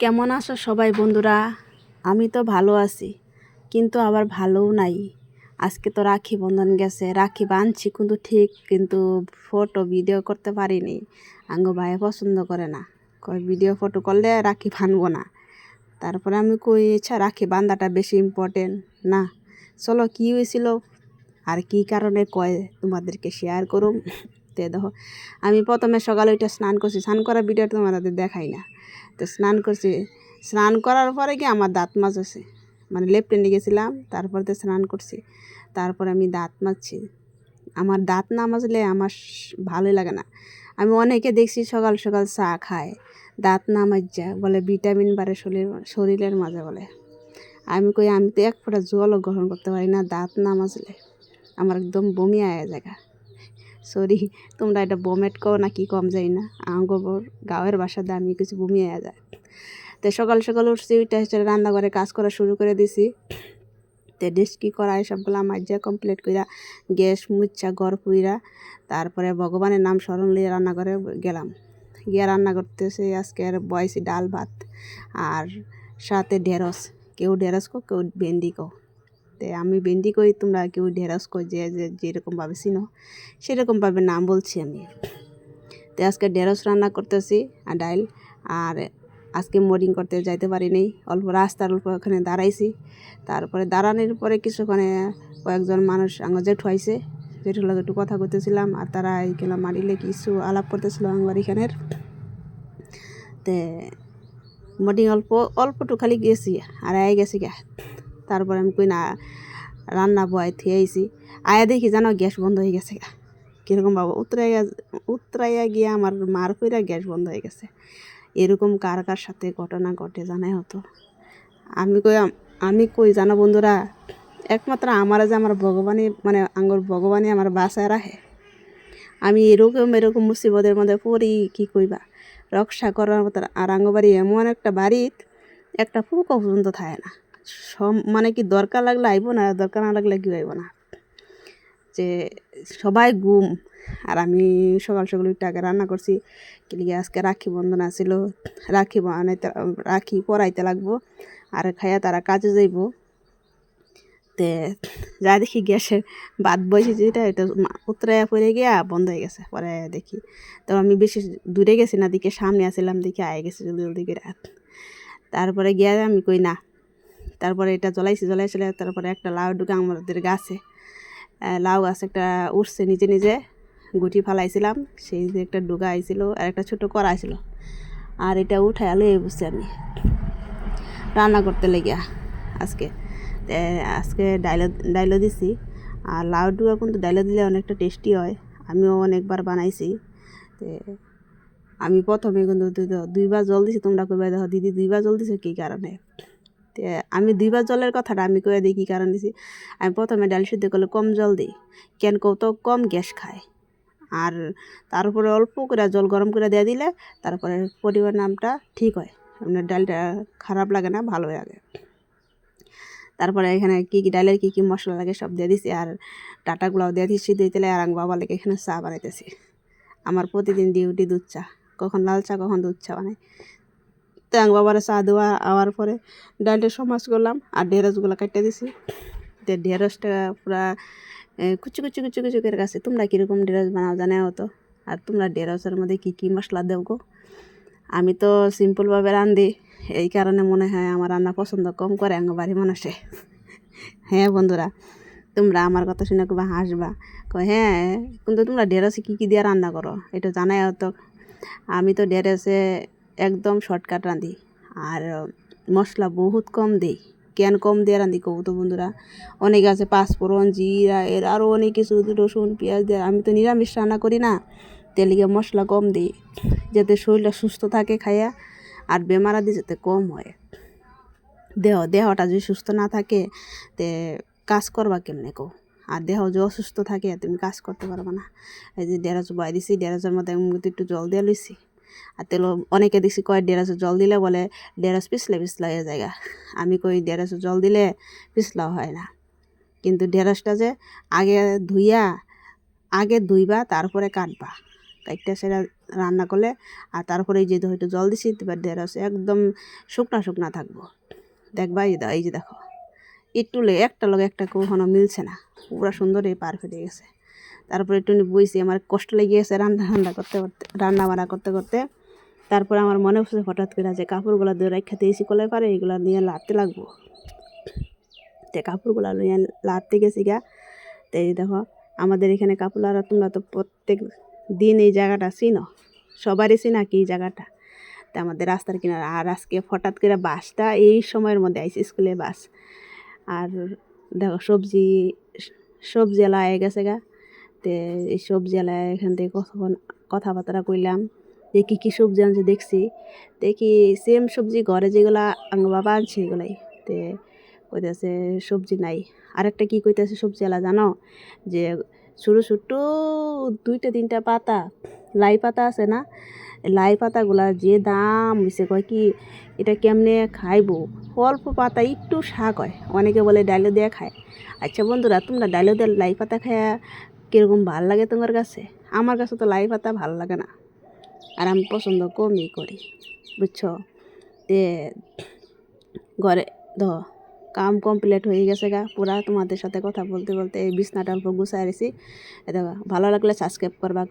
কেমন আছো সবাই বন্ধুরা? আমি তো ভালো আছি, কিন্তু আবার ভালোও নাই। আজকে তো রাখি বন্ধন গেছে, রাখি বাঁধছি কিন্তু ঠিক, কিন্তু ফটো ভিডিও করতে পারিনি। আঙ্গ ভাই পছন্দ করে না, কয় ভিডিও ফটো করলে রাখি বাঁধবো না। তারপরে আমি কই ইচ্ছা রাখি বাঁধাটা বেশি ইম্পর্টেন্ট না। চলো কী হয়েছিল আর কী কারণে কয় তোমাদেরকে শেয়ার করুম। তে দেখো, আমি প্রথমে সকালে ওইটা স্নান করছি, স্নান করার ভিডিওটা তোমাদের দেখাই না। তো স্নান করছি, স্নান করার পরে কি আমার দাঁত মাজছে, মানে লেফটেন্টে গেছিলাম, তারপরে তো স্নান করছি, তারপরে আমি দাঁত মাজছি। আমার দাঁত না মাজলে আমার ভালোই লাগে না। আমি অনেকে দেখছি সকাল সকাল চা খায়, দাঁত না মাজা, বলে ভিটামিন বাড়ে শরীরের মাঝে বলে। আমি কই আমি তো এক ফোঁটা জলও গ্রহণ করতে পারি না দাঁত না মাজলে, আমার একদম বমি আয়া জায়গা। সরি, তোমরা এটা বমেট কও না কি কম যাই না, আমার গাঁয়ের বাসাতে আমি কিছু বমি আয়া যায়। তো সকাল সকাল উঠছি, উঠে রান্না করে কাজ করা শুরু করে দিছি। তো ডেস্কি করা সবগুলো মাইজা কমপ্লিট কইরা গ্যাস মুচ্ছা ঘর পুইরা তারপরে ভগবানের নাম স্মরণ লিয়ে রান্না করে গেলাম। গিয়ে রান্না করতেছি আজকের বয়সি ডাল ভাত আর সাথে ঢেঁড়স। কেউ ঢেঁড়স কো, কেউ ভেন্ডি কো। তো আমি ভেন্ডি কই, তোমরা কেউ ঢেঁড়স কই, যে যেরকমভাবে চিনো সেরকমভাবে নাম বলছি আমি। তো আজকে ঢেঁড়স রান্না করতেছি আর ডাল। আর আজকে মোডিং করতে যাইতে পারিনি, অল্প রাস্তার অল্প ওখানে দাঁড়াইছি। তারপরে দাঁড়ানোর পরে কিছুক্ষণে কয়েকজন মানুষ আমার জেঠু আইছে, জেঠুর লগে একটু কথা করতেছিলাম, আর তারা এইগুলো মারিলে কিছু আলাপ করতেছিল আমার এখানের। তে মোডিং অল্প অল্পটু খালি গেছি আর আয় গেছি গা। তারপরে আমি কই না রান্না বয় থিয়ে আইছি, আয়া দেখি জানো গ্যাস বন্ধ হয়ে গেছে গা। কীরকম বাবা উতরাইয়া গিয়ে আমার মার কইরা গ্যাস বন্ধ হয়ে গেছে। এরকম কার কার সাথে ঘটনা ঘটে জানাই হতো। আমি কই জানো বন্ধুরা, একমাত্র আমার যে আমার ভগবানই, মানে আঙ্গর ভগবানই আমার বাসায় রাখে। আমি এরকম মুসিবতের মধ্যে পড়ি, কি কইবা, রক্ষা করার মতো। আর আঙ্গবাড়ি এমন একটা বাড়িত একটা ফুকও পর্যন্ত থাকে না। মানে কি দরকার লাগলে আইব না, দরকার না লাগলে কি আইব না, যে সবাই গুম। আর আমি সকাল সকাল একটু আগে রান্না করছি, কিলিগে আজকে রাখি বন্ধন আছিল, রাখি পরাইতে লাগবো, আর খাইয়া তারা কাজে যাইব। তে যা দেখি গ্যাসের বাদ বসে যেটা এটা উতরাইয়া পড়ে গিয়া বন্ধ হয়ে গেছে। পরে দেখি তো আমি বেশি দূরে গেছি না, দিকে সামনে আসছিলাম, দেখি আয়ে গেছে জলদি জলদি করে। তারপরে গিয়া আমি কই না, তারপরে এটা জ্বলাইছিল। তারপরে একটা লাউ ঢুকে আমাদের গাছে, লাউ গাছ একটা উঠছে নিজে নিজে, গুটি ফালাইছিলাম, সেই যে একটা ডুগা আইছিল আর একটা ছোটো কড়া ছিল, আর এটা উঠাই লয়ে বসছি আমি রান্না করতে লেগিয়া আজকে। আজকে ডাইলো দিছি, আর লাউ ডুগা কিন্তু ডাইলো দিলে অনেকটা টেস্টি হয়, আমিও অনেকবার বানাইছি। তো আমি প্রথমে কিন্তু দুইবার জল দিছি, তোমরা কইবা দেখো দিদি দুইবার জল দিছো কী কারণে। তো আমি দুইবার জলের কথাটা আমি কয়ে দিই কী কারণ দিছি। আমি প্রথমে ডাল সিদ্ধ করলে কম জল দিই, কেন কত কম গ্যাস খায়। আর তার উপরে অল্প করে জল গরম করে দিয়ে দিলে তারপরে পরিমাণ নামটা ঠিক হয়, আপনার ডালটা খারাপ লাগে না, ভালো লাগে। তারপরে এখানে কী কী ডালের কী কী মশলা লাগে সব দিয়ে দিছি, আর ডাটাগুলাও দিয়ে দিচ্ছি দিতে। আর আমি বাবা লেগে এখানে চা বানাইতেছি। আমার প্রতিদিন ডিউটি দুধ চা, কখন লাল চা কখন দুধ চা বানাই। তো আমি বাবার চা দেওয়া আওয়ার পরে ডালটা সমাজ করলাম, আর ঢেঁড়সগুলো কাটতে দিছি। তো ঢেঁড়সটা পুরা কুচি কুচি কুচি কুচি করে গেছে। তোমরা কীরকম ঢেঁড়স বানাও জানে হতো, আর তোমরা ঢেঁড়সের মধ্যে কী কী মশলা দেও গো? আমি তো সিম্পলভাবে রান্ধি, এই কারণে মনে হয় আমার রান্না পছন্দ কম করে আমার বাড়ির মানুষে। হ্যাঁ বন্ধুরা, তোমরা আমার কথা শুনে খুব হাসবা, হ্যাঁ কিন্তু তোমরা ঢেঁড়সে কী কী দিয়ে রান্না করো এটা জানাই হতো। আমি তো ঢেঁড়সে একদম শর্টকাট রাঁধি, আর মশলা বহুত কম দিই। কেন কম দিয়ে রাঁধি কব তো বন্ধুরা, অনেকে আছে পাঁচফোড়ন জিরা এর আরও অনেক কিছু রসুন পেঁয়াজ দিয়ে, আমি তো নিরামিষ রান্না করি না, তেলিগে মশলা কম দিই, যাতে শরীরটা সুস্থ থাকে খাইয়া, আর বেমার আদি যাতে কম হয়। দেহটা যদি সুস্থ না থাকে তে কাজ করবা কেমনে কো, আর দেহ যদি অসুস্থ থাকে তুমি কাজ করতে পারবে না। এই যে ঢেঁড়স বয় দিছি, ঢেঁড়সের মধ্যে আমি একটু জল দিয়ে লইছি, আর তেল অনেকে দেখছি কয় ঢেঁড়সে জল দিলে বলে ঢেঁড়স পিছলে হয়ে যায়। আমি কই ঢেঁড়সে জল দিলে পিছলাও হয় না, কিন্তু ঢেঁড়সটা যে আগে ধুইবা তারপরে কাটবা, কাটটা সেটা রান্না করলে। আর তারপরে এই যে হয়তো জল দিছি এবার দেওয়ার আছে একদম শুকনা থাকবো। দেখবা এই যে দেখো একটু একটা লগে একটা কখনো মিলছে না, পুরো সুন্দর এই পারফেক্ট হয়ে গেছে। তারপরে একটু বইছি, আমার কষ্ট লেগে গেছে রান্না বান্না করতে করতে। তারপরে আমার মনে হচ্ছে হঠাৎ করে যে কাপড়গুলো দিয়ে রেখে দিয়েছি কলে পারে এগুলো নিয়ে লাড়তে লাগবো। তো কাপড়গুলো নিয়ে লাড়তে গেছি গা। তো এই দেখো আমাদের এখানে কাপড় লাড়া, তোমরা তো প্রত্যেক দিন এই জায়গাটা চিনো, সবারই চিনা কি এই জায়গাটা। তো আমাদের রাস্তার কিনারে। আর আজকে হঠাৎ করে বাসটা এই সময়ের মধ্যে আইসি, স্কুলে বাস। আর দেখো সবজি এলায় গেছে গা। তো এই সবজি এলায় এখান থেকে কথাবার্তা কইলাম যে কী সবজি আনছে দেখছি। দেখি সেম সবজি ঘরে যেগুলা আমার বাবা আনছে এগুলাই। তো কইতেছে সবজি নাই। আরেকটা কী কইতেছে সবজি এলা জানো, যে ছোটো 2-3টা পাতা লাই পাতা আছে না, লাই পাতাগুলা যে দাম হয়েছে, কয় কি এটা কেমনে খাইবো, অল্প পাতা একটু শাক হয়, অনেকে বলে ডাইলও দিয়ে খায়। আচ্ছা বন্ধুরা, তোমরা ডাইলও দিয়ে লাই পাতা খায়া কীরকম ভাল লাগে তোমার কাছে? আমার কাছে তো লাই পাতা ভালো লাগে না, আর আমি পছন্দ কমই করি, বুঝছো। তে ঘরে কাম কমপ্লিট হয়ে গেছে গা পুরা। তোমাদের সাথে কথা বলতে বলতে এই বিছনাটা অল্প গুছাই রেছি। এটা ভালো লাগলে সাবস্ক্রাইব করবা।